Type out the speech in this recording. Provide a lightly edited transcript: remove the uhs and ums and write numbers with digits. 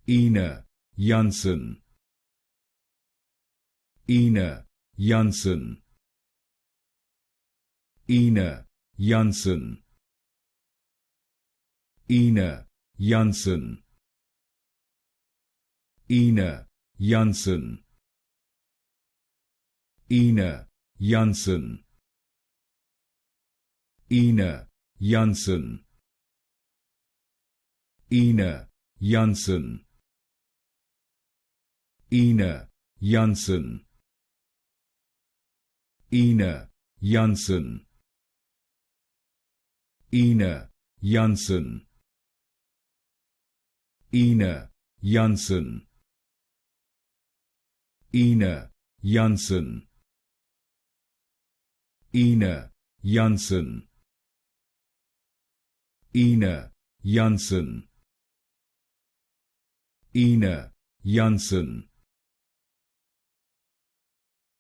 Ine Jansen. Ine Jansen. Ine Jansen. Ine Jansen. Ine Jansen. Ine Jansen. Ine Jansen. Ine Jansen. Ine Jansen. Ine Jansen. Ine Jansen. Ine Jansen. Ine Jansen. Ine Jansen. Ine Jansen. Ine Jansen.